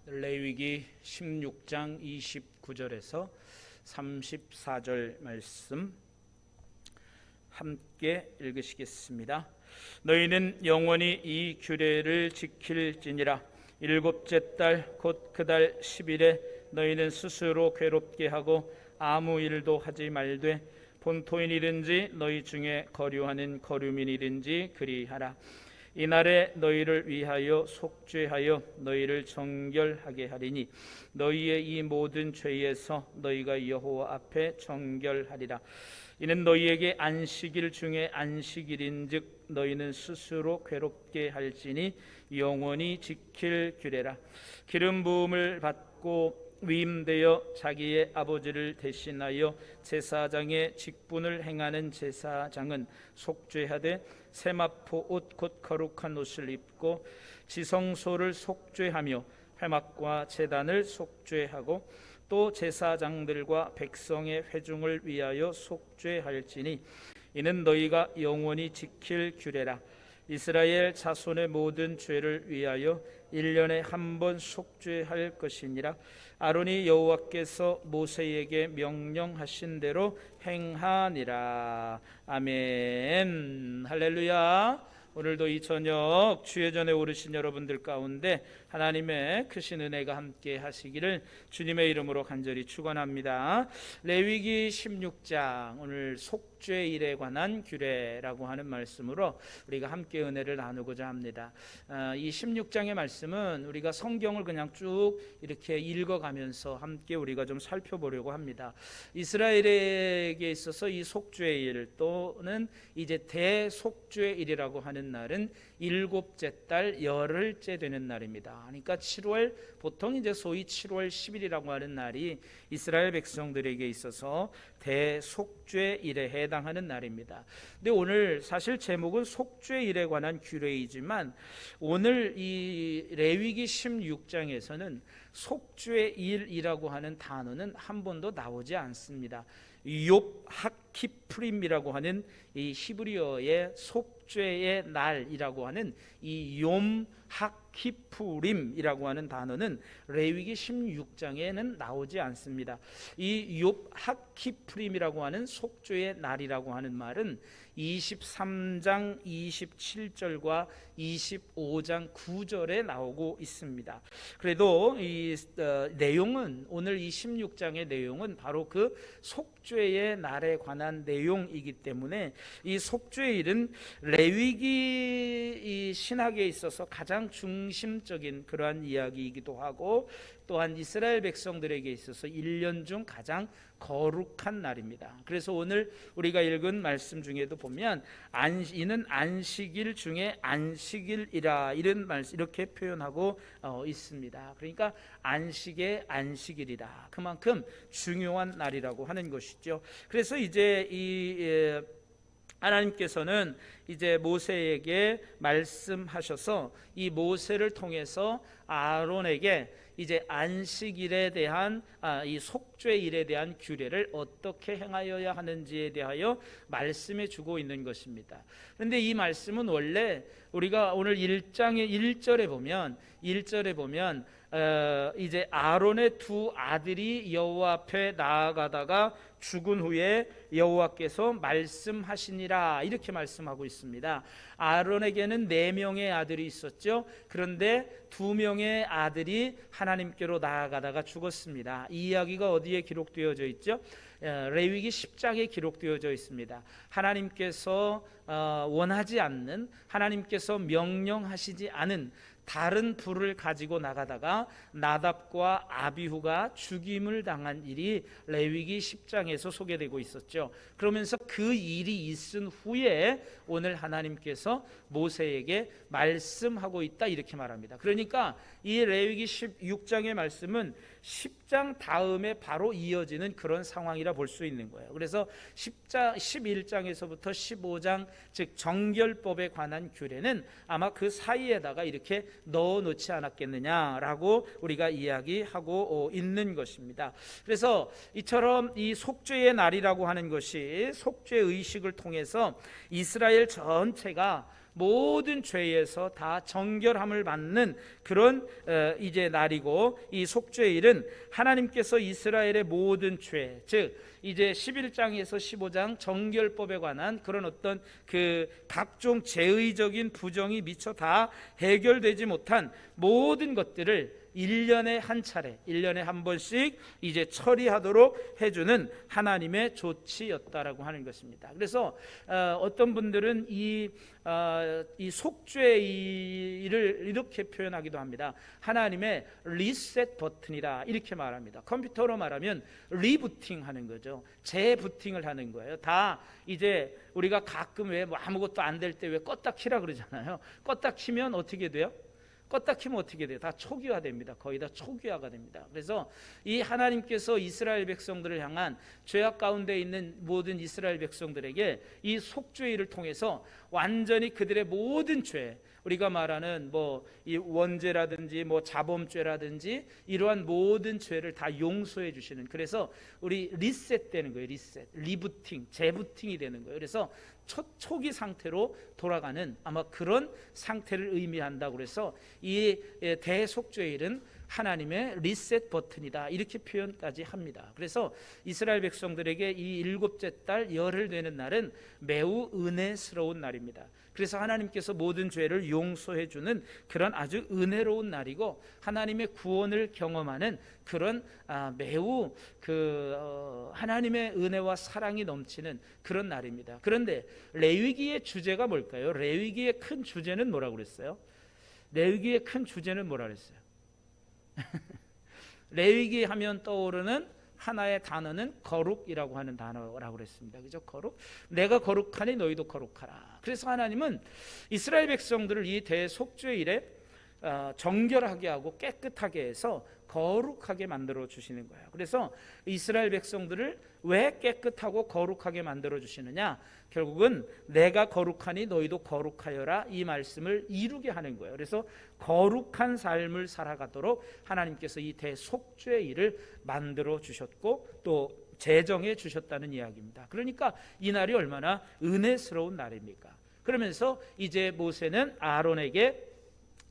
레위기 16장 29절에서 34절 말씀 함께 읽으시겠습니다. 너희는 영원히 이 규례를 지킬지니라. 일곱째 달 곧 그 달 10일에 너희는 스스로 괴롭게 하고 아무 일도 하지 말되 본토인이든지 너희 중에 거류하는 거류민이든지 그리하라. 이날에 너희를 위하여 속죄하여 너희를 정결하게 하리니 너희의 이 모든 죄에서 너희가 여호와 앞에 정결하리라. 이는 너희에게 안식일 중에 안식일인즉 너희는 스스로 괴롭게 할지니 영원히 지킬 규례라. 기름 부음을 받고 위임되어 자기의 아버지를 대신하여 제사장의 직분을 행하는 제사장은 속죄하되 세마포 옷 곧 거룩한 옷을 입고 지성소를 속죄하며 회막과 제단을 속죄하고 또 제사장들과 백성의 회중을 위하여 속죄할지니 이는 너희가 영원히 지킬 규례라. 이스라엘 자손의 모든 죄를 위하여 1년에 한 번 속죄할 것이니라. 아론이 여호와께서 모세에게 명령하신 대로 행하니라. 아멘. 할렐루야. 오늘도 이 저녁 주의 전에 오르신 여러분들 가운데 하나님의 크신 은혜가 함께 하시기를 주님의 이름으로 간절히 축원합니다. 레위기 16장 오늘 속죄일에 관한 규례라고 하는 말씀으로 우리가 함께 은혜를 나누고자 합니다. 이 16장의 말씀은 우리가 성경을 그냥 쭉 이렇게 읽어가면서 함께 우리가 좀 살펴보려고 합니다. 이스라엘에게 있어서 이 속죄일 또는 이제 대속죄일이라고 하는 날은 일곱째 달 열흘째 되는 날입니다. 그러니까 7월 보통 이제 소위 7월 10일이라고 하는 날이 이스라엘 백성들에게 있어서 대속죄일에 해당하는 날입니다. 근데 오늘 사실 제목은 속죄일에 관한 규례이지만 오늘 이 레위기 16장에서는 속죄일이라고 하는 단어는 한 번도 나오지 않습니다. 욥 하키프림이라고 하는 이 히브리어의 속죄의 날이라고 하는 이 욤 하키프림이라고 하는 단어는 레위기 16장에는 나오지 않습니다. 이 욥 하키프림이라고 하는 속죄의 날이라고 하는 말은 23장 27절과 25장 9절에 나오고 있습니다. 그래도 이 내용은 오늘 이 16장의 내용은 바로 그 속죄의 날에 관한 내용이기 때문에 이 속죄일은 레위기 이 신학에 있어서 가장 중심적인 그러한 이야기이기도 하고 또한 이스라엘 백성들에게 있어서 1년 중 가장 거룩한 날입니다. 그래서 오늘 우리가 읽은 말씀 중에도 보면 이는 안식일 중에 안식일이라 이런 말씀 이렇게 표현하고 있습니다. 그러니까 안식의 안식일이다. 그만큼 중요한 날이라고 하는 것이죠. 그래서 이제 이 하나님께서는 이제 모세에게 말씀하셔서 이 모세를 통해서 아론에게 이제 안식일에 대한 이 속죄일에 대한 규례를 어떻게 행하여야 하는지에 대하여 말씀해 주고 있는 것입니다. 그런데 이 말씀은 원래 우리가 오늘 1장의 1절에 보면 이제 아론의 두 아들이 여호와 앞에 나아가다가 죽은 후에 여호와께서 말씀하시니라 이렇게 말씀하고 있습니다. 아론에게는 4명의 아들이 있었죠. 그런데 2명의 아들이 하나님께로 나아가다가 죽었습니다. 이 이야기가 어디에 기록되어져 있죠? 레위기 10장에 기록되어져 있습니다. 하나님께서 원하지 않는, 하나님께서 명령하시지 않은 다른 불을 가지고 나가다가 나답과 아비후가 죽임을 당한 일이 레위기 10장에서 소개되고 있었죠. 그러면서 그 일이 있은 후에 오늘 하나님께서 모세에게 말씀하고 있다 이렇게 말합니다. 그러니까 이 레위기 16장의 말씀은 10장 다음에 바로 이어지는 그런 상황이라 볼 수 있는 거예요. 그래서 11장에서부터 15장 즉 정결법에 관한 규례는 아마 그 사이에다가 이렇게 넣어놓지 않았겠느냐라고 우리가 이야기하고 있는 것입니다. 그래서 이처럼 이 속죄의 날이라고 하는 것이 속죄 의식을 통해서 이스라엘 전체가 모든 죄에서 다 정결함을 받는 그런 이제 날이고, 이 속죄일은 하나님께서 이스라엘의 모든 죄, 즉 이제 11장에서 15장 정결법에 관한 그런 어떤 그 각종 죄의적인 부정이 미처 다 해결되지 못한 모든 것들을 1년에 한 차례, 1년에 한 번씩 이제 처리하도록 해주는 하나님의 조치였다라고 하는 것입니다. 그래서 어떤 분들은 이 속죄일을 이렇게 표현하기도 합니다. 하나님의 리셋 버튼이다, 이렇게 말합니다. 컴퓨터로 말하면 리부팅 하는 거죠. 재부팅을 하는 거예요. 다 이제 우리가 가끔 왜 뭐 아무것도 안 될 때 왜 껐다 키라 그러잖아요. 껐다 키면 어떻게 돼요? 껐다 키면 어떻게 돼요? 다 초기화됩니다. 거의 다 초기화가 됩니다. 그래서 이 하나님께서 이스라엘 백성들을 향한 죄악 가운데 있는 모든 이스라엘 백성들에게 이 속죄일을 통해서 완전히 그들의 모든 죄, 우리가 말하는 뭐 이 원죄라든지 뭐 자범죄라든지 이러한 모든 죄를 다 용서해 주시는, 그래서 우리 리셋되는 거예요. 리셋, 리부팅, 재부팅이 되는 거예요. 그래서 초기 상태로 돌아가는 아마 그런 상태를 의미한다고 그래서 이 대속죄일은 하나님의 리셋 버튼이다, 이렇게 표현까지 합니다. 그래서 이스라엘 백성들에게 이 일곱째 달 열흘 되는 날은 매우 은혜스러운 날입니다. 그래서 하나님께서 모든 죄를 용서해 주는 그런 아주 은혜로운 날이고, 하나님의 구원을 경험하는 그런 매우 하나님의 은혜와 사랑이 넘치는 그런 날입니다. 그런데 레위기의 주제가 뭘까요? 레위기의 큰 주제는 뭐라고 그랬어요? 레위기의 큰 주제는 뭐라고 그랬어요? 레위기 하면 떠오르는 하나의 단어는 거룩이라고 하는 단어라고 그랬습니다. 그죠? 거룩. 내가 거룩하니 너희도 거룩하라. 그래서 하나님은 이스라엘 백성들을 이 대속죄일에 정결하게 하고 깨끗하게 해서 거룩하게 만들어 주시는 거예요. 그래서 이스라엘 백성들을 왜 깨끗하고 거룩하게 만들어 주시느냐? 결국은 내가 거룩하니 너희도 거룩하여라, 이 말씀을 이루게 하는 거예요. 그래서 거룩한 삶을 살아가도록 하나님께서 이 대속죄일을 만들어 주셨고 또 제정해 주셨다는 이야기입니다. 그러니까 이 날이 얼마나 은혜스러운 날입니까? 그러면서 이제 모세는 아론에게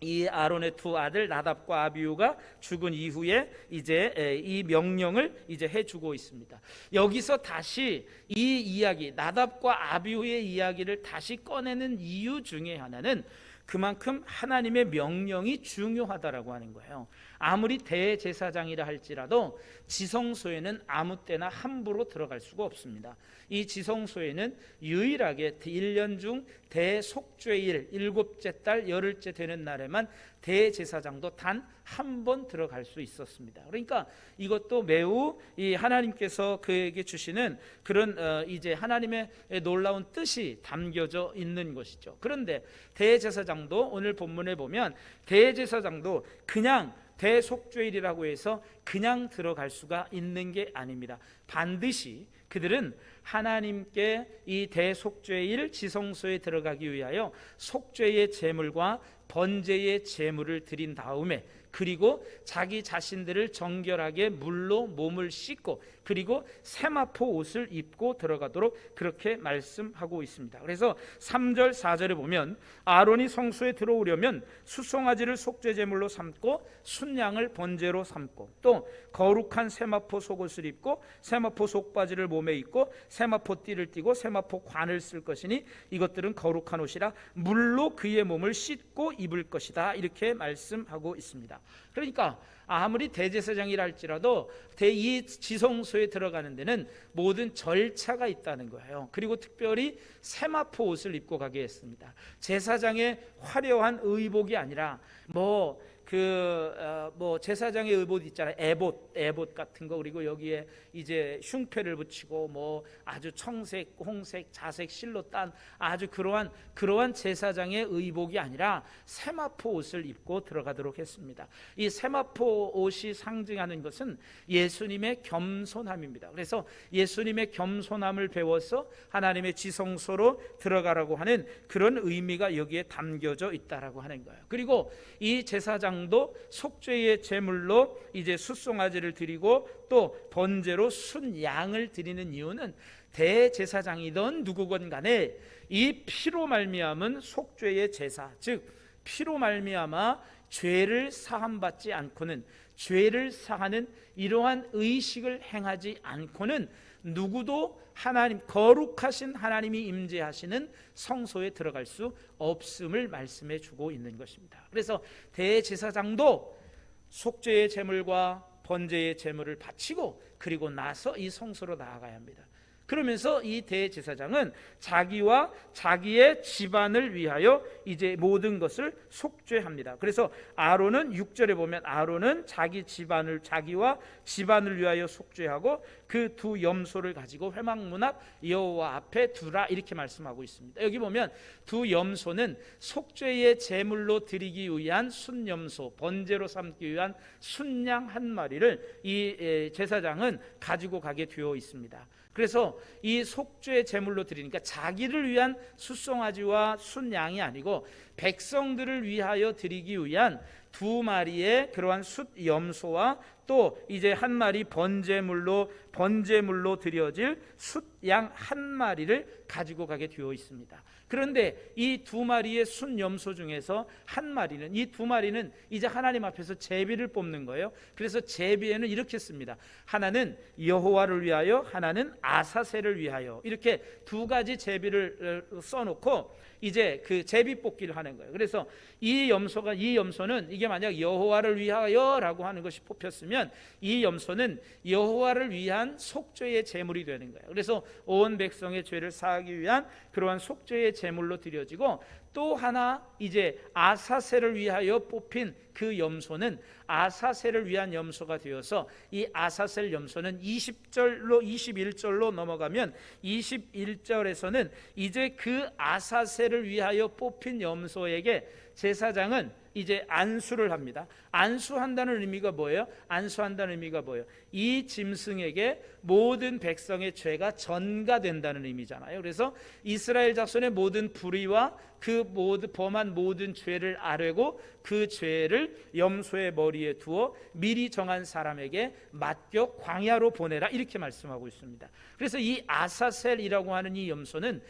이 아론의 두 아들 나답과 아비후가 죽은 이후에 이제 이 명령을 이제 해주고 있습니다. 여기서 다시 이 이야기, 나답과 아비후의 이야기를 다시 꺼내는 이유 중에 하나는 그만큼 하나님의 명령이 중요하다라고 하는 거예요. 아무리 대제사장이라 할지라도 지성소에는 아무 때나 함부로 들어갈 수가 없습니다. 이 지성소에는 유일하게 1년 중 대속죄일 일곱째 달 열흘째 되는 날에만 대제사장도 단 한 번 들어갈 수 있었습니다. 그러니까 이것도 매우 이 하나님께서 그에게 주시는 그런 이제 하나님의 놀라운 뜻이 담겨져 있는 것이죠. 그런데 대제사장도 오늘 본문에 보면 대제사장도 그냥 대속죄일이라고 해서 그냥 들어갈 수가 있는 게 아닙니다. 반드시 그들은 하나님께 이 대속죄일 지성소에 들어가기 위하여 속죄의 제물과 번제의 제물을 드린 다음에, 그리고 자기 자신들을 정결하게 물로 몸을 씻고 그리고 세마포 옷을 입고 들어가도록 그렇게 말씀하고 있습니다. 그래서 3절 4절에 보면 아론이 성소에 들어오려면 수송아지를 속죄제물로 삼고 순양을 번제로 삼고 또 거룩한 세마포 속옷을 입고 세마포 속바지를 몸에 입고 세마포 띠를 띠고 세마포 관을 쓸 것이니 이것들은 거룩한 옷이라 물로 그의 몸을 씻고 입을 것이다, 이렇게 말씀하고 있습니다. 그러니까 아무리 대제사장이라 할지라도 이 지성소에 들어가는 데는 모든 절차가 있다는 거예요. 그리고 특별히 세마포 옷을 입고 가게 했습니다. 제사장의 화려한 의복이 아니라 뭐 제사장의 의복 있잖아요. 에봇 같은 거, 그리고 여기에 이제 흉패를 붙이고 뭐 아주 청색, 홍색, 자색 실로 딴 아주 그러한 제사장의 의복이 아니라 세마포 옷을 입고 들어가도록 했습니다. 이 세마포 옷이 상징하는 것은 예수님의 겸손함입니다. 그래서 예수님의 겸손함을 배워서 하나님의 지성소로 들어가라고 하는 그런 의미가 여기에 담겨져 있다라고 하는 거예요. 그리고 이 제사장 제사장도 속죄의 제물로 이제 숫송아지를 드리고 또 번제로 순양을 드리는 이유는 대제사장이든 누구건 간에 이 피로 말미암은 속죄의 제사, 즉 피로 말미암아 죄를 사함받지 않고는, 죄를 사하는 이러한 의식을 행하지 않고는 누구도 하나님, 거룩하신 하나님이 임재하시는 성소에 들어갈 수 없음을 말씀해 주고 있는 것입니다. 그래서 대제사장도 속죄의 제물과 번제의 제물을 바치고 그리고 나서 이 성소로 나아가야 합니다. 그러면서 이 대제사장은 자기와 자기의 집안을 위하여 이제 모든 것을 속죄합니다. 그래서 아론은 6절에 보면 아론은 자기 집안을, 자기와 집안을 위하여 속죄하고 그 두 염소를 가지고 회막문 앞 여호와 앞에 두라, 이렇게 말씀하고 있습니다. 여기 보면 두 염소는 속죄의 제물로 드리기 위한 순염소, 번제로 삼기 위한 순양 한 마리를 이 제사장은 가지고 가게 되어 있습니다. 그래서 이 속죄 제물로 드리니까 자기를 위한 숫송아지와 순양이 아니고 백성들을 위하여 드리기 위한 두 마리의 그러한 숫염소와 또 이제 한 마리 번제물로 드려질 숫양 한 마리를 가지고 가게 되어 있습니다. 그런데 이 두 마리의 순염소 중에서 한 마리는, 이 두 마리는 이제 하나님 앞에서 제비를 뽑는 거예요. 그래서 제비에는 이렇게 씁니다. 하나는 여호와를 위하여, 하나는 아사셀을 위하여, 이렇게 두 가지 제비를 써놓고 이제 그 제비 뽑기를 하는 거예요. 그래서 이 염소는 이게 만약 여호와를 위하여라고 하는 것이 뽑혔으면 이 염소는 여호와를 위한 속죄의 제물이 되는 거예요. 그래서 온 백성의 죄를 사하기 위한 그러한 속죄의 제물로 드려지고, 또 하나 이제 아사셀을 위하여 뽑힌 그 염소는 아사셀을 위한 염소가 되어서 이 아사셀 염소는 21절로 넘어가면 21절에서는 이제 그 아사셀을 위하여 뽑힌 염소에게 제사장은 이제 안수를 합니다. 안수한다는 의미가 뭐예요? 안수한다는 의미가 뭐예요? 이 짐승에게 모든 백성의 죄가 전가된다는 의미잖아요. 그래서 이스라엘 자손의 모든 불의와 그 범한 모든 죄를 아뢰고 그 죄를 염소의 머리에 두어 미리 정한 사람에게 맡겨 광야로 보내라, 이렇게 말씀하고 있습니다. 그래서 이 아사셀이라고 하는 이 염소는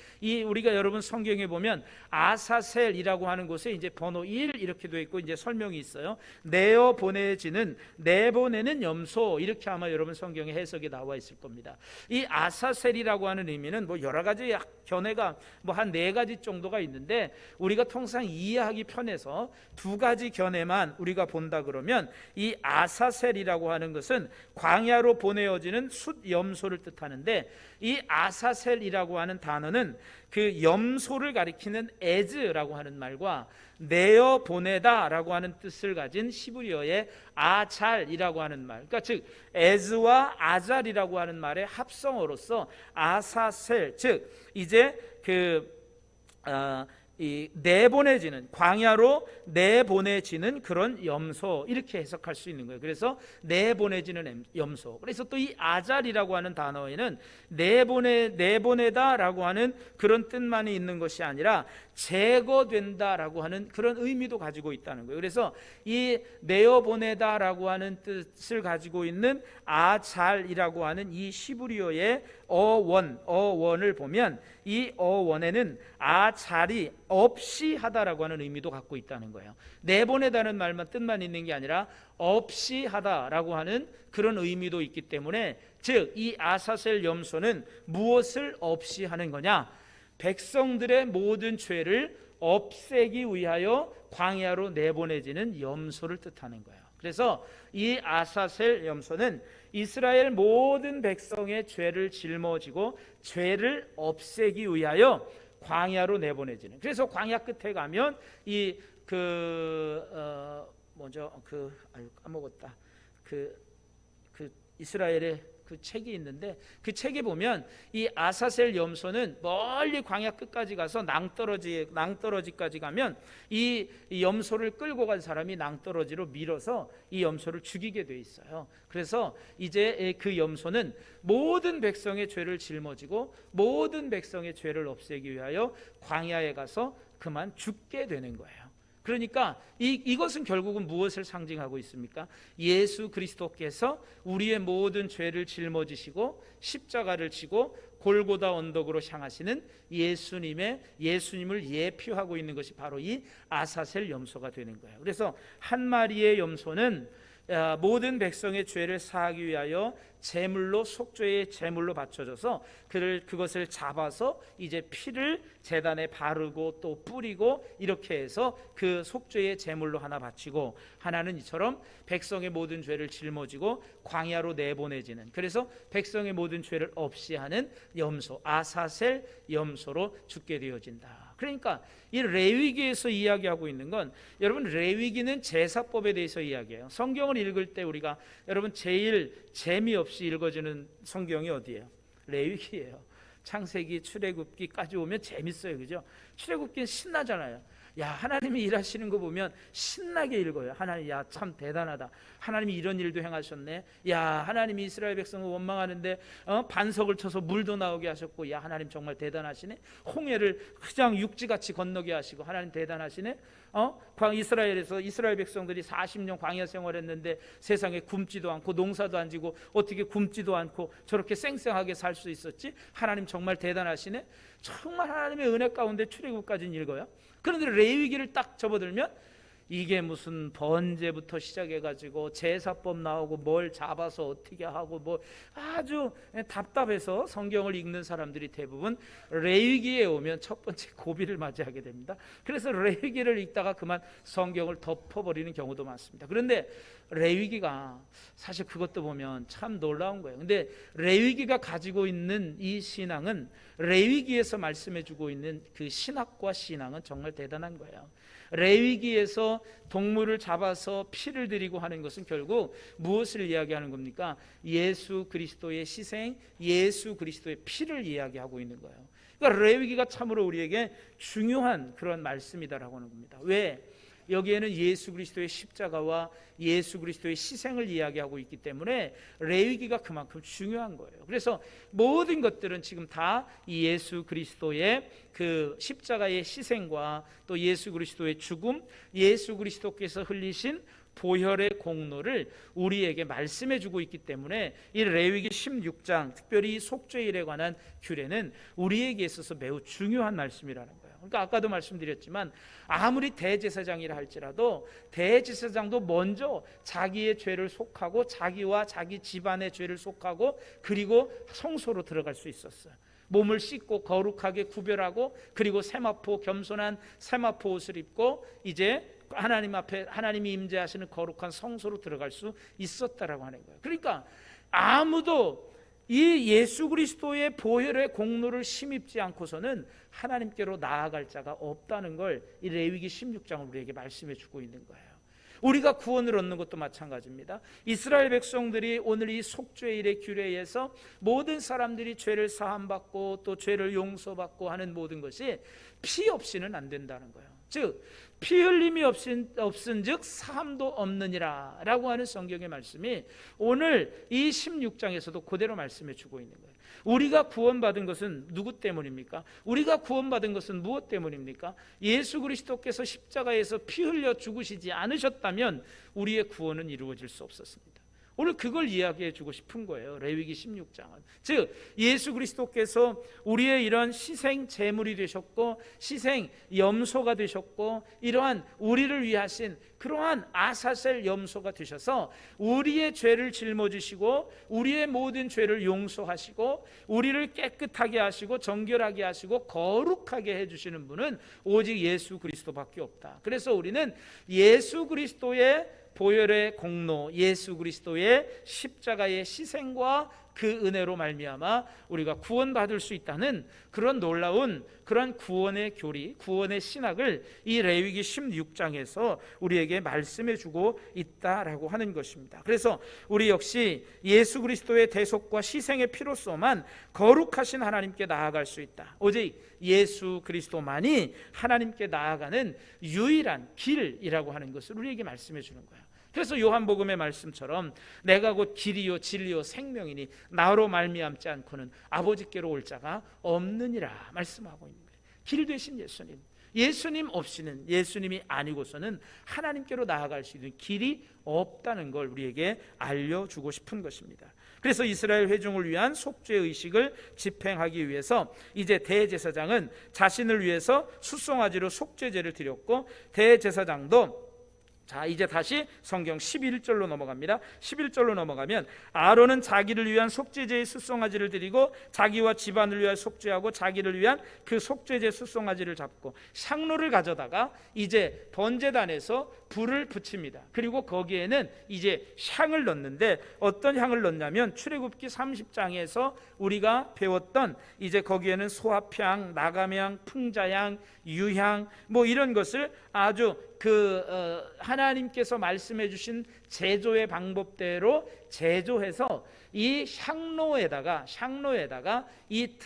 우리가 여러분 성경에 보면 아사셀이라고 하는 곳에 이제 번호 1 이렇게 되어 있고 이제 설명이 있어요. 내보내는 염소, 이렇게 아마 여러분 성경에 해석이 나와 있을 겁니다. 이 아사셀이라고 하는 의미는 뭐 여러 가지 견해가 뭐 한 4가지 정도가 있는데 우리가 통상 이해하기 편해서 2가지 견해만 우리가 본다 그러면 이 아사셀이라고 하는 것은 광야로 보내어지는 숫염소를 뜻하는데, 이 아사셀이라고 하는 단어는 그 염소를 가리키는 에즈라고 하는 말과 내어 보내다라고 하는 뜻을 가진 히브리어의 아잘이라고 하는 말, 그러니까 즉 에즈와 아잘이라고 하는 말의 합성어로서 아사셀, 즉 이제 이 내보내지는, 광야로 내보내지는 그런 염소, 이렇게 해석할 수 있는 거예요. 그래서 내보내지는 염소. 그래서 또 이 아잘이라고 하는 단어에는 내보내다라고 하는 그런 뜻만이 있는 것이 아니라 제거된다라고 하는 그런 의미도 가지고 있다는 거예요. 그래서 이 내어보내다라고 하는 뜻을 가지고 있는 아잘이라고 하는 이 히브리어의 어원을 보면 이 어원에는 아잘이 없이 하다라고 하는 의미도 갖고 있다는 거예요. 내보내다는 말만 뜻만 있는 게 아니라 없이 하다라고 하는 그런 의미도 있기 때문에, 즉 이 아사셀 염소는 무엇을 없이 하는 거냐? 백성들의 모든 죄를 없애기 위하여 광야로 내보내지는 염소를 뜻하는 거예요. 그래서 이 아사셀 염소는 이스라엘 모든 백성의 죄를 жил머지고 죄를 없애기 위하여 광야로 내보내지는, 그래서 광야 끝에 가면 까먹었다. 이스라엘의 그 책이 있는데 그 책에 보면 이 아사셀 염소는 멀리 광야 끝까지 가서 낭떠러지까지 가면 이 염소를 끌고 간 사람이 낭떠러지로 밀어서 이 염소를 죽이게 돼 있어요. 그래서 이제 그 염소는 모든 백성의 죄를 짊어지고 모든 백성의 죄를 없애기 위하여 광야에 가서 그만 죽게 되는 거예요. 그러니까 이것은 결국은 무엇을 상징하고 있습니까? 예수 그리스도께서 우리의 모든 죄를 짊어지시고 십자가를 지고 골고다 언덕으로 향하시는 예수님을 예표하고 있는 것이 바로 이 아사셀 염소가 되는 거예요. 그래서 한 마리의 염소는 모든 백성의 죄를 사하기 위하여 제물로, 속죄의 제물로 바쳐져서 그것을 잡아서 이제 피를 제단에 바르고 또 뿌리고 이렇게 해서 그 속죄의 제물로 하나 바치고, 하나는 이처럼 백성의 모든 죄를 짊어지고 광야로 내보내지는, 그래서 백성의 모든 죄를 없이 하는 염소, 아사셀 염소로 죽게 되어진다. 그러니까 이 레위기에서 이야기하고 있는 건, 여러분, 레위기는 제사법에 대해서 이야기해요. 성경을 읽을 때 우리가, 여러분, 제일 재미없이 읽어지는 성경이 어디예요? 레위기예요. 창세기, 출애굽기까지 오면 재밌어요, 그죠? 출애굽기는 신나잖아요. 야, 하나님이 일하시는 거 보면 신나게 읽어요. 하나님, 야, 참 대단하다. 하나님이 이런 일도 행하셨네. 야, 하나님이 이스라엘 백성을 원망하는데 반석을 쳐서 물도 나오게 하셨고, 야, 하나님 정말 대단하시네. 홍해를 그냥 육지같이 건너게 하시고, 하나님 대단하시네. 이스라엘에서 이스라엘 백성들이 40년 광야 생활했는데 세상에 굶지도 않고 농사도 안 지고 어떻게 굶지도 않고 저렇게 쌩쌩하게 살 수 있었지? 하나님 정말 대단하시네. 정말 하나님의 은혜 가운데 출애굽까지는 읽어요. 그런데 레위기를 딱 접어들면 이게 무슨 번제부터 시작해가지고 제사법 나오고 뭘 잡아서 어떻게 하고 뭐 아주 답답해서 성경을 읽는 사람들이 대부분 레위기에 오면 첫 번째 고비를 맞이하게 됩니다. 그래서 레위기를 읽다가 그만 성경을 덮어버리는 경우도 많습니다. 그런데 레위기가 사실 그것도 보면 참 놀라운 거예요. 근데 레위기가 가지고 있는 이 신앙은, 레위기에서 말씀해주고 있는 그 신학과 신앙은 정말 대단한 거예요. 레위기에서 동물을 잡아서 피를 드리고 하는 것은 결국 무엇을 이야기하는 겁니까? 예수 그리스도의 희생, 예수 그리스도의 피를 이야기하고 있는 거예요. 그러니까 레위기가 참으로 우리에게 중요한 그런 말씀이다라고 하는 겁니다. 왜? 여기에는 예수 그리스도의 십자가와 예수 그리스도의 희생을 이야기하고 있기 때문에 레위기가 그만큼 중요한 거예요. 그래서 모든 것들은 지금 다 이 예수 그리스도의 그 십자가의 희생과 또 예수 그리스도의 죽음, 예수 그리스도께서 흘리신 보혈의 공로를 우리에게 말씀해 주고 있기 때문에 이 레위기 16장, 특별히 속죄일에 관한 규례는 우리에게 있어서 매우 중요한 말씀이라는 거예요. 그러니까 아까도 말씀드렸지만 아무리 대제사장이라 할지라도 대제사장도 먼저 자기의 죄를 속하고 자기와 자기 집안의 죄를 속하고 그리고 성소로 들어갈 수 있었어요. 몸을 씻고 거룩하게 구별하고 그리고 세마포, 겸손한 세마포 옷을 입고 이제 하나님 앞에 하나님이 임재하시는 거룩한 성소로 들어갈 수 있었다라고 하는 거예요. 그러니까 아무도 이 예수 그리스도의 보혈의 공로를 힘입지 않고서는 하나님께로 나아갈 자가 없다는 걸 이 레위기 16장을 우리에게 말씀해 주고 있는 거예요. 우리가 구원을 얻는 것도 마찬가지입니다. 이스라엘 백성들이 오늘 이 속죄일의 규례에서 모든 사람들이 죄를 사함받고 또 죄를 용서받고 하는 모든 것이 피 없이는 안 된다는 거예요. 즉 피 흘림이 없은즉 사함도 없느니라 라고 하는 성경의 말씀이 오늘 이 16장에서도 그대로 말씀해 주고 있는 거예요. 우리가 구원받은 것은 누구 때문입니까? 우리가 구원받은 것은 무엇 때문입니까? 예수 그리스도께서 십자가에서 피 흘려 죽으시지 않으셨다면 우리의 구원은 이루어질 수 없었습니다. 오늘 그걸 이야기해 주고 싶은 거예요. 레위기 16장은. 즉 예수 그리스도께서 우리의 이런 희생 제물이 되셨고 희생 염소가 되셨고 이러한 우리를 위하신 그러한 아사셀 염소가 되셔서 우리의 죄를 짊어지시고 우리의 모든 죄를 용서하시고 우리를 깨끗하게 하시고 정결하게 하시고 거룩하게 해주시는 분은 오직 예수 그리스도밖에 없다. 그래서 우리는 예수 그리스도의 보혈의 공로, 예수 그리스도의 십자가의 희생과 그 은혜로 말미암아 우리가 구원받을 수 있다는 그런 놀라운 그런 구원의 교리, 구원의 신학을 이 레위기 16장에서 우리에게 말씀해 주고 있다라고 하는 것입니다. 그래서 우리 역시 예수 그리스도의 대속과 희생의 피로서만 거룩하신 하나님께 나아갈 수 있다. 오직 예수 그리스도만이 하나님께 나아가는 유일한 길이라고 하는 것을 우리에게 말씀해 주는 거예요. 그래서 요한복음의 말씀처럼 내가 곧 길이요 진리요 생명이니 나로 말미암지 않고는 아버지께로 올 자가 없느니라 말씀하고 있는 거예요. 길 되신 예수님, 예수님 없이는, 예수님이 아니고서는 하나님께로 나아갈 수 있는 길이 없다는 걸 우리에게 알려주고 싶은 것입니다. 그래서 이스라엘 회중을 위한 속죄 의식을 집행하기 위해서 이제 대제사장은 자신을 위해서 숫송아지로 속죄제를 드렸고, 대제사장도, 자 이제 다시 성경 11절로 넘어갑니다. 11절로 넘어가면 아론은 자기를 위한 속죄제의 숫송아지를 드리고 자기와 집안을 위하여 속죄하고 자기를 위한 그 속죄제 숫송아지를 잡고 향로를 가져다가 이제 번제단에서 불을 붙입니다. 그리고 거기에는 이제 향을 넣는데, 어떤 향을 넣냐면 출애굽기 30장에서 우리가 배웠던 이제 거기에는 소합향, 나감향, 풍자향, 유향 뭐 이런 것을 아주 하나님께서 말씀해 주신 제조의 방법대로 제조해서 이 향로에다가 이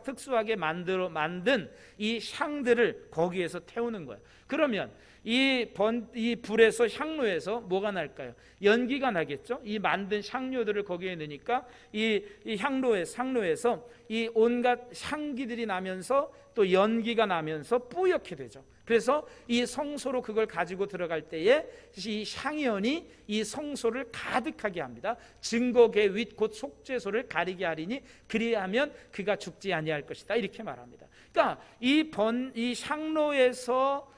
특수하게 만든 이 향들을 거기에서 태우는 거예요. 그러면 이 불에서, 향로에서 뭐가 날까요? 연기가 나겠죠. 이 만든 향료들을 거기에 넣으니까 이 향로에서 이 온갖 향기들이 나면서 또 연기가 나면서 뿌옇게 되죠. 그래서 이 성소로 그걸 가지고 들어갈 때에 이 향연이 이 성소를 가득하게 합니다. 증거계 윗 곧 속죄소를 가리게 하리니 그리하면 그가 죽지 아니할 것이다, 이렇게 말합니다. 그러니까 이 향로에서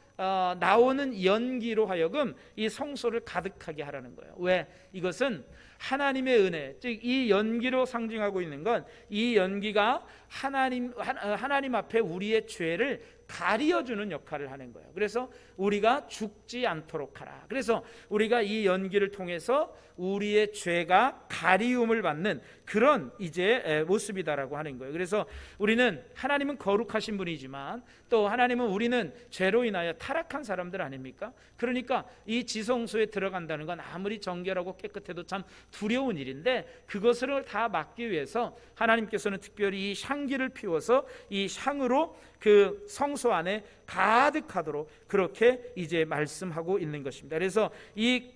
나오는 연기로 하여금 이 성소를 가득하게 하라는 거예요. 왜? 이것은 하나님의 은혜, 즉 이 연기로 상징하고 있는 건, 이 연기가 하나님 앞에 우리의 죄를 가리어주는 역할을 하는 거예요. 그래서 우리가 죽지 않도록 하라. 그래서 우리가 이 연기를 통해서 우리의 죄가 가리움을 받는 그런 이제 모습이다라고 하는 거예요. 그래서 우리는, 하나님은 거룩하신 분이지만 또 하나님은, 우리는 죄로 인하여 타락한 사람들 아닙니까? 그러니까 이 지성소에 들어간다는 건 아무리 정결하고 깨끗해도 참 두려운 일인데, 그것을 다 막기 위해서 하나님께서는 특별히 이 향기를 피워서 이 향으로 그 성소 안에 가득하도록 그렇게 이제 말씀하고 있는 것입니다. 그래서 이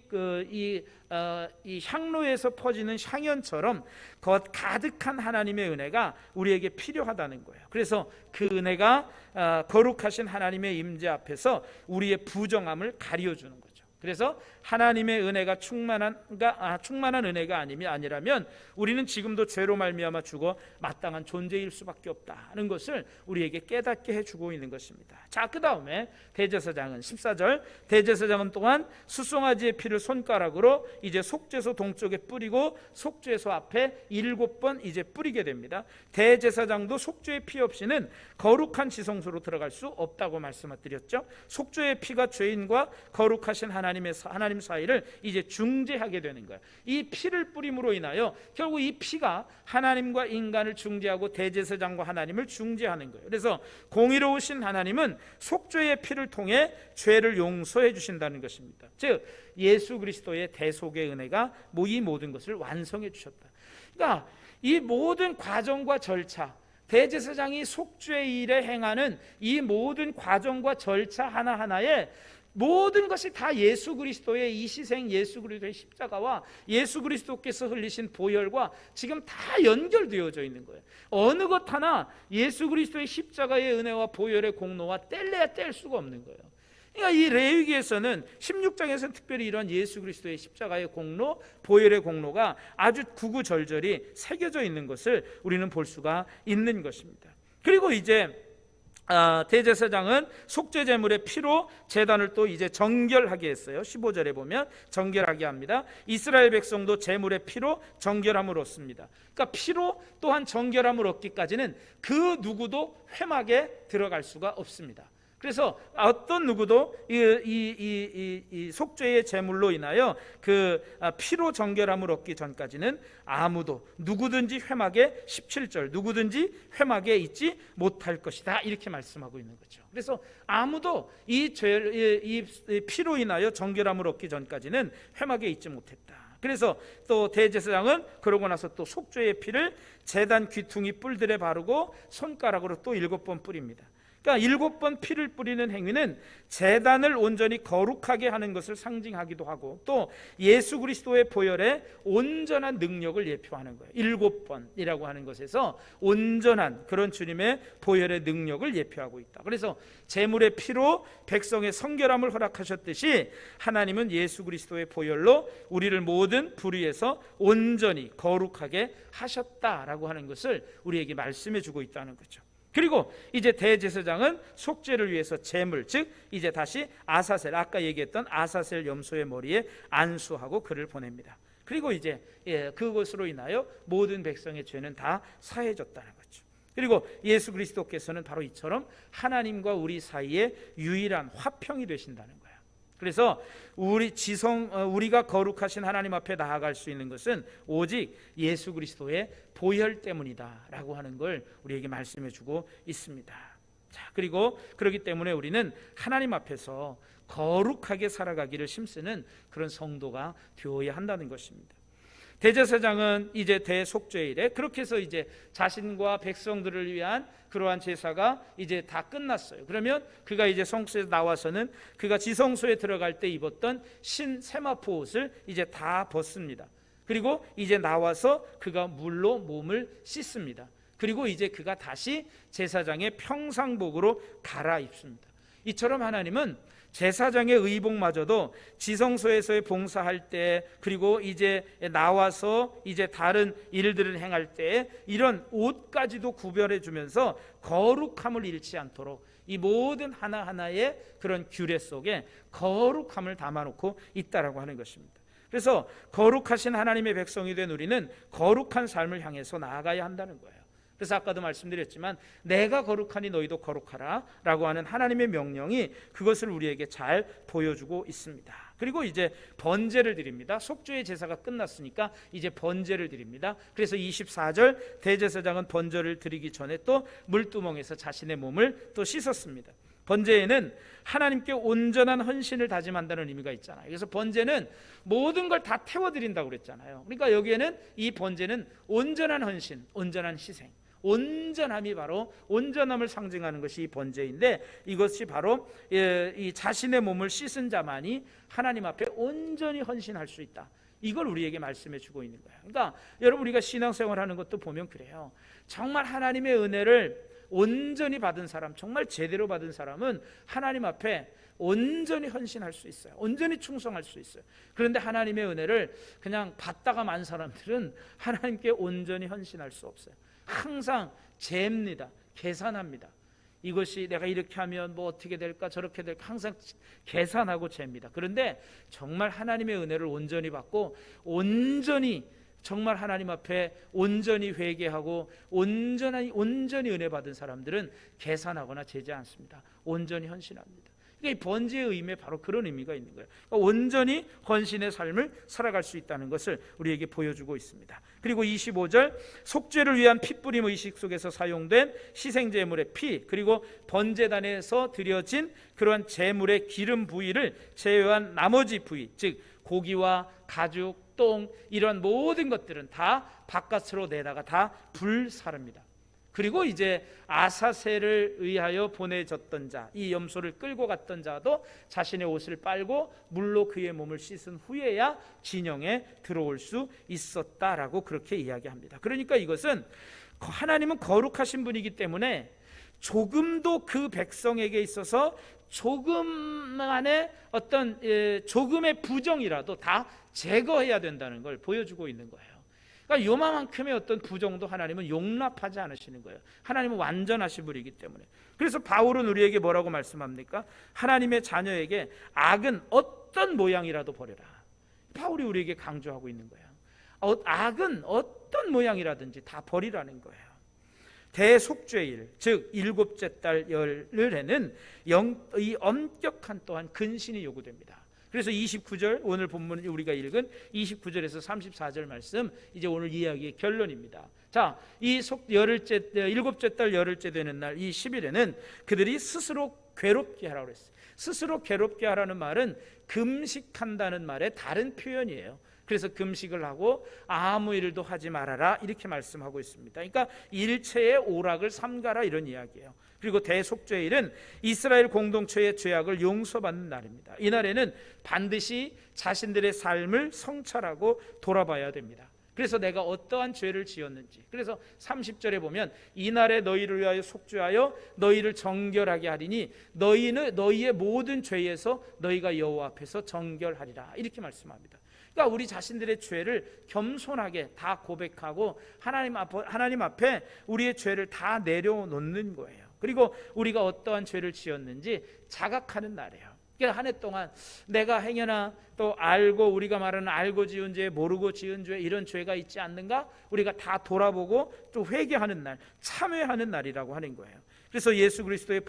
향로에서 퍼지는 향연처럼 가득한 하나님의 은혜가 우리에게 필요하다는 거예요. 그래서 그 은혜가 거룩하신 하나님의 임재 앞에서 우리의 부정함을 가려주는 거죠. 그래서 하나님의 은혜가 충만한 은혜가 아니라면 우리는 지금도 죄로 말미암아 죽어 마땅한 존재일 수밖에 없다는 것을 우리에게 깨닫게 해주고 있는 것입니다. 자, 그 다음에 대제사장은 14절, 대제사장은 또한 숫송아지의 피를 손가락으로 이제 속죄소 동쪽에 뿌리고 속죄소 앞에 7번 이제 뿌리게 됩니다. 대제사장도 속죄의 피 없이는 거룩한 지성소로 들어갈 수 없다고 말씀드렸죠. 속죄의 피가 죄인과 거룩하신 하나님 사이를 이제 중재하게 되는 거예요. 이 피를 뿌림으로 인하여 결국 이 피가 하나님과 인간을 중재하고 대제사장과 하나님을 중재하는 거예요. 그래서 공의로우신 하나님은 속죄의 피를 통해 죄를 용서해 주신다는 것입니다. 즉 예수 그리스도의 대속의 은혜가 이 모든 것을 완성해 주셨다. 그러니까 이 모든 과정과 절차, 대제사장이 속죄의 일에 행하는 이 모든 과정과 절차 하나하나에 모든 것이 다 예수 그리스도의 이 희생, 예수 그리스도의 십자가와 예수 그리스도께서 흘리신 보혈과 지금 다 연결되어져 있는 거예요. 어느 것 하나 예수 그리스도의 십자가의 은혜와 보혈의 공로와 뗄래야 뗄 수가 없는 거예요. 그러니까 이 레위기에서는 16장에서는 특별히 이런 예수 그리스도의 십자가의 공로, 보혈의 공로가 아주 구구절절히 새겨져 있는 것을 우리는 볼 수가 있는 것입니다. 그리고 이제 대제사장은 속죄 제물의 피로 제단을 또 이제 정결하게 했어요. 15절에 보면 정결하게 합니다. 이스라엘 백성도 제물의 피로 정결함을 얻습니다. 그러니까 피로 또한 정결함을 얻기까지는 그 누구도 회막에 들어갈 수가 없습니다. 그래서 어떤 누구도 이 속죄의 제물로 인하여 그 피로 정결함을 얻기 전까지는 아무도 누구든지 회막에 17절 누구든지 회막에 있지 못할 것이다, 이렇게 말씀하고 있는 거죠. 그래서 아무도 이 피로 인하여 정결함을 얻기 전까지는 회막에 있지 못했다. 그래서 또 대제사장은 그러고 나서 또 속죄의 피를 제단 귀퉁이 뿔들에 바르고 손가락으로 또 7번 뿌립니다. 그러니까 7번 피를 뿌리는 행위는 제단을 온전히 거룩하게 하는 것을 상징하기도 하고, 또 예수 그리스도의 보혈의 온전한 능력을 예표하는 거예요. 7번이라고 하는 것에서 온전한 그런 주님의 보혈의 능력을 예표하고 있다. 그래서 제물의 피로 백성의 성결함을 허락하셨듯이 하나님은 예수 그리스도의 보혈로 우리를 모든 불의에서 온전히 거룩하게 하셨다라고 하는 것을 우리에게 말씀해 주고 있다는 거죠. 그리고 이제 대제사장은 속죄를 위해서 제물, 즉 이제 다시 아사셀, 아까 얘기했던 아사셀 염소의 머리에 안수하고 그를 보냅니다. 그리고 이제 그것으로 인하여 모든 백성의 죄는 다 사해졌다는 거죠. 그리고 예수 그리스도께서는 바로 이처럼 하나님과 우리 사이에 유일한 화평이 되신다는 거예요. 그래서 우리가 거룩하신 하나님 앞에 나아갈 수 있는 것은 오직 예수 그리스도의 보혈 때문이다라고 하는 걸 우리에게 말씀해 주고 있습니다. 자, 그리고 그렇기 때문에 우리는 하나님 앞에서 거룩하게 살아가기를 힘쓰는 그런 성도가 되어야 한다는 것입니다. 대제사장은 이제 대속죄일에 그렇게 해서 이제 자신과 백성들을 위한 그러한 제사가 이제 다 끝났어요. 그러면 그가 이제 성소에서 나와서는 그가 지성소에 들어갈 때 입었던 신 세마포 옷을 이제 다 벗습니다. 그리고 이제 나와서 그가 물로 몸을 씻습니다. 그리고 이제 그가 다시 제사장의 평상복으로 갈아입습니다. 이처럼 하나님은 제사장의 의복마저도 지성소에서의 봉사할 때, 그리고 이제 나와서 이제 다른 일들을 행할 때 이런 옷까지도 구별해 주면서 거룩함을 잃지 않도록 이 모든 하나하나의 그런 규례 속에 거룩함을 담아놓고 있다라고 하는 것입니다. 그래서 거룩하신 하나님의 백성이 된 우리는 거룩한 삶을 향해서 나아가야 한다는 거예요. 그래서 아까도 말씀드렸지만 내가 거룩하니 너희도 거룩하라 라고 하는 하나님의 명령이 그것을 우리에게 잘 보여주고 있습니다. 그리고 이제 번제를 드립니다. 속죄의 제사가 끝났으니까 이제 번제를 드립니다. 그래서 24절 대제사장은 번제를 드리기 전에 또 물두멍에서 자신의 몸을 또 씻었습니다. 번제에는 하나님께 온전한 헌신을 다짐한다는 의미가 있잖아요. 그래서 번제는 모든 걸 다 태워드린다고 그랬잖아요. 그러니까 여기에는 이 번제는 온전한 헌신, 온전한 희생, 온전함이 바로 온전함을 상징하는 것이 이 번제인데, 이것이 바로 이 자신의 몸을 씻은 자만이 하나님 앞에 온전히 헌신할 수 있다. 이걸 우리에게 말씀해 주고 있는 거예요. 그러니까 여러분, 우리가 신앙생활하는 것도 보면 그래요. 정말 하나님의 은혜를 온전히 받은 사람, 정말 제대로 받은 사람은 하나님 앞에 온전히 헌신할 수 있어요. 온전히 충성할 수 있어요. 그런데 하나님의 은혜를 그냥 받다가 만 사람들은 하나님께 온전히 헌신할 수 없어요. 항상 잽니다. 계산합니다. 이것이 내가 이렇게 하면 뭐 어떻게 될까 저렇게 될까 항상 계산하고 잽니다. 그런데 정말 하나님의 은혜를 온전히 받고 온전히 정말 하나님 앞에 온전히 회개하고 온전히 은혜 받은 사람들은 계산하거나 재지 않습니다. 온전히 헌신합니다. 그러니까 이 번제의 의미에 바로 그런 의미가 있는 거예요. 그러니까 온전히 헌신의 삶을 살아갈 수 있다는 것을 우리에게 보여주고 있습니다. 그리고 25절 속죄를 위한 피뿌림 의식 속에서 사용된 희생제물의 피, 그리고 번제단에서 드려진 그러한 제물의 기름 부위를 제외한 나머지 부위, 즉 고기와 가죽, 똥 이런 모든 것들은 다 바깥으로 내다가 다 불사릅니다. 그리고 이제 아사셀을 의하여 보내졌던 자, 이 염소를 끌고 갔던 자도 자신의 옷을 빨고 물로 그의 몸을 씻은 후에야 진영에 들어올 수 있었다라고 그렇게 이야기합니다. 그러니까 이것은 하나님은 거룩하신 분이기 때문에 조금도 그 백성에게 있어서 조금만의 어떤 조금의 부정이라도 다 제거해야 된다는 걸 보여주고 있는 거예요. 그러니까 요만큼의 어떤 부정도 하나님은 용납하지 않으시는 거예요. 하나님은 완전하신 분이기 때문에. 그래서 바울은 우리에게 뭐라고 말씀합니까? 하나님의 자녀에게 악은 어떤 모양이라도 버려라. 바울이 우리에게 강조하고 있는 거예요. 악은 어떤 모양이라든지 다 버리라는 거예요. 대속죄일, 즉 일곱째 달 열흘에는 이 엄격한 또한 근신이 요구됩니다. 그래서 29절 오늘 본문 우리가 읽은 29절에서 34절 말씀 이제 오늘 이야기의 결론입니다. 자, 이 일곱째 달 열흘째 되는 날 이 10일에는 그들이 스스로 괴롭게 하라고 그랬어요. 스스로 괴롭게 하라는 말은 금식한다는 말의 다른 표현이에요. 그래서 금식을 하고 아무 일도 하지 말아라 이렇게 말씀하고 있습니다. 그러니까 일체의 오락을 삼가라 이런 이야기예요. 그리고 대속죄일은 이스라엘 공동체의 죄악을 용서받는 날입니다. 이날에는 반드시 자신들의 삶을 성찰하고 돌아봐야 됩니다. 그래서 내가 어떠한 죄를 지었는지, 그래서 30절에 보면 이날에 너희를 위하여 속죄하여 너희를 정결하게 하리니 너희의 모든 죄에서 너희가 여호와 앞에서 정결하리라 이렇게 말씀합니다. 그러니까 우리 자신들의 죄를 겸손하게 다 고백하고 하나님 앞에 우리의 죄를 다 내려놓는 거예요. 그리고 우리가 어떠한 죄를 지었는지 자각하는 날이에요. 한 해 동안 내가 행여나 또 알고, 우리가 말하는 알고 지은 죄, 모르고 지은 죄, 이런 죄가 있지 않는가 우리가 다 돌아보고 또 회개하는 날, 참회하는 날이라고 하는 거예요. 그래서 예수 그리스도의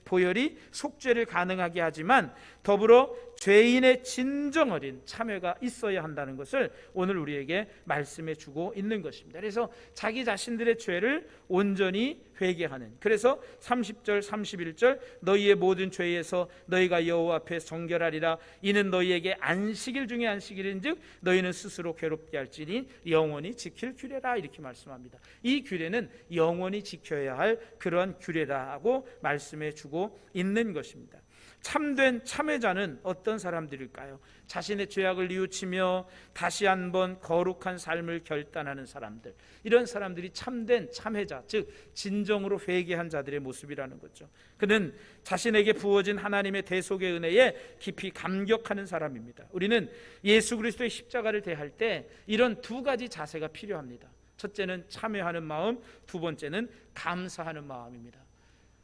보혈이 속죄를 가능하게 하지만 더불어 죄인의 진정 어린 참회가 있어야 한다는 것을 오늘 우리에게 말씀해 주고 있는 것입니다. 그래서 자기 자신들의 죄를 온전히 회개하는, 그래서 30절 31절 너희의 모든 죄에서 너희가 여호와 앞에 정결하리라. 이는 너희에게 안식일 중에 안식일인즉 너희는 스스로 괴롭게 할지니 영원히 지킬 규례라 이렇게 말씀합니다. 이 규례는 영원히 지켜야 할 그러한 규례라고 말씀해 주고 있는 것입니다. 참된 참회자는 어떤 사람들일까요? 자신의 죄악을 뉘우치며 다시 한번 거룩한 삶을 결단하는 사람들, 이런 사람들이 참된 참회자, 즉 진정으로 회개한 자들의 모습이라는 거죠. 그는 자신에게 부어진 하나님의 대속의 은혜에 깊이 감격하는 사람입니다. 우리는 예수 그리스도의 십자가를 대할 때 이런 두 가지 자세가 필요합니다. 첫째는 참회하는 마음, 두 번째는 감사하는 마음입니다.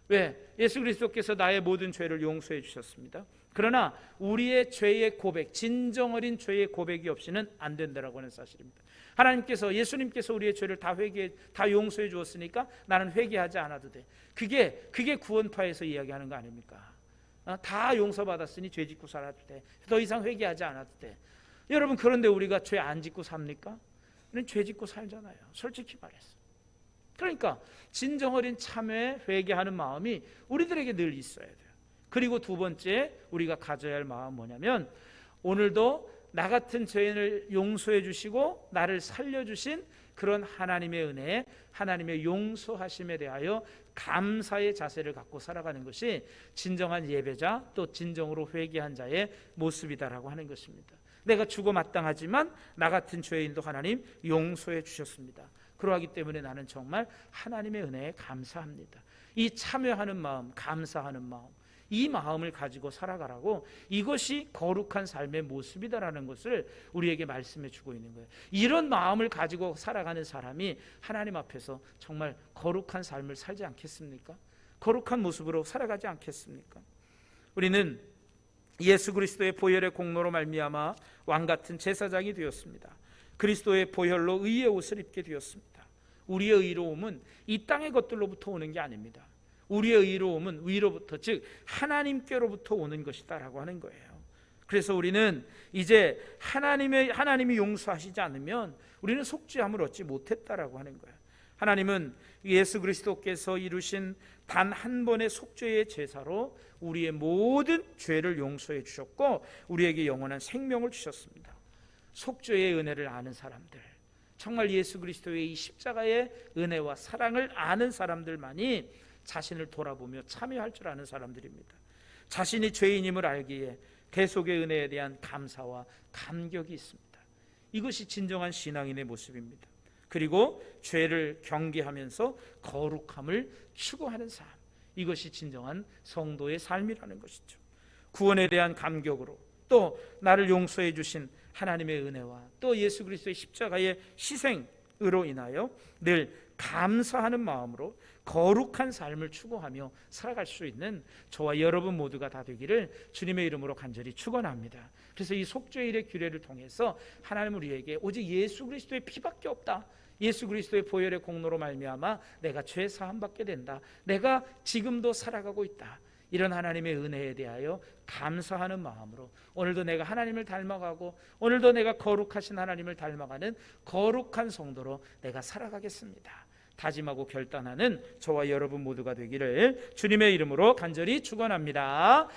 왜? 예수 그리스도께서 나의 모든 죄를 용서해 주셨습니다. 그러나 우리의 죄의 고백, 진정 어린 죄의 고백이 없이는 안 된다라고 하는 사실입니다. 하나님께서, 예수님께서 우리의 죄를 다 용서해 주었으니까 나는 회개하지 않아도 돼. 그게 구원파에서 이야기하는 거 아닙니까? 다 용서받았으니 죄 짓고 살아도 돼. 더 이상 회개하지 않아도 돼. 여러분, 그런데 우리가 죄 안 짓고 삽니까? 우리는 죄 짓고 살잖아요. 솔직히 말해서. 그러니까 진정 어린 참회, 회개하는 마음이 우리들에게 늘 있어야 돼요. 그리고 두 번째 우리가 가져야 할 마음은 뭐냐면, 오늘도 나 같은 죄인을 용서해 주시고 나를 살려주신 그런 하나님의 은혜에, 하나님의 용서하심에 대하여 감사의 자세를 갖고 살아가는 것이 진정한 예배자, 또 진정으로 회개한 자의 모습이다라고 하는 것입니다. 내가 죽어 마땅하지만 나 같은 죄인도 하나님 용서해 주셨습니다. 그러하기 때문에 나는 정말 하나님의 은혜에 감사합니다. 이 참여하는 마음, 감사하는 마음, 이 마음을 가지고 살아가라고, 이것이 거룩한 삶의 모습이다라는 것을 우리에게 말씀해 주고 있는 거예요. 이런 마음을 가지고 살아가는 사람이 하나님 앞에서 정말 거룩한 삶을 살지 않겠습니까? 거룩한 모습으로 살아가지 않겠습니까? 우리는 예수 그리스도의 보혈의 공로로 말미암아 왕같은 제사장이 되었습니다. 그리스도의 보혈로 의의 옷을 입게 되었습니다. 우리의 의로움은 이 땅의 것들로부터 오는 게 아닙니다. 우리의 의로움은 위로부터, 즉 하나님께로부터 오는 것이다라고 하는 거예요. 그래서 우리는 이제 하나님이 용서하시지 않으면 우리는 속죄함을 얻지 못했다라고 하는 거예요. 하나님은 예수 그리스도께서 이루신 단 한 번의 속죄의 제사로 우리의 모든 죄를 용서해 주셨고 우리에게 영원한 생명을 주셨습니다. 속죄의 은혜를 아는 사람들, 정말 예수 그리스도의 이 십자가의 은혜와 사랑을 아는 사람들만이 자신을 돌아보며 참여할 줄 아는 사람들입니다. 자신이 죄인임을 알기에 대속의 은혜에 대한 감사와 감격이 있습니다. 이것이 진정한 신앙인의 모습입니다. 그리고 죄를 경계하면서 거룩함을 추구하는 삶, 이것이 진정한 성도의 삶이라는 것이죠. 구원에 대한 감격으로, 또 나를 용서해 주신 하나님의 은혜와 또 예수 그리스도의 십자가의 희생으로 인하여 늘 감사하는 마음으로 거룩한 삶을 추구하며 살아갈 수 있는 저와 여러분 모두가 다 되기를 주님의 이름으로 간절히 축원합니다. 그래서 이 속죄일의 규례를 통해서 하나님은 우리에게 오직 예수 그리스도의 피밖에 없다, 예수 그리스도의 보혈의 공로로 말미암아 내가 죄 사함 받게 된다, 내가 지금도 살아가고 있다, 이런 하나님의 은혜에 대하여 감사하는 마음으로 오늘도 내가 하나님을 닮아가고 오늘도 내가 거룩하신 하나님을 닮아가는 거룩한 성도로 내가 살아가겠습니다 다짐하고 결단하는 저와 여러분 모두가 되기를 주님의 이름으로 간절히 축원합니다.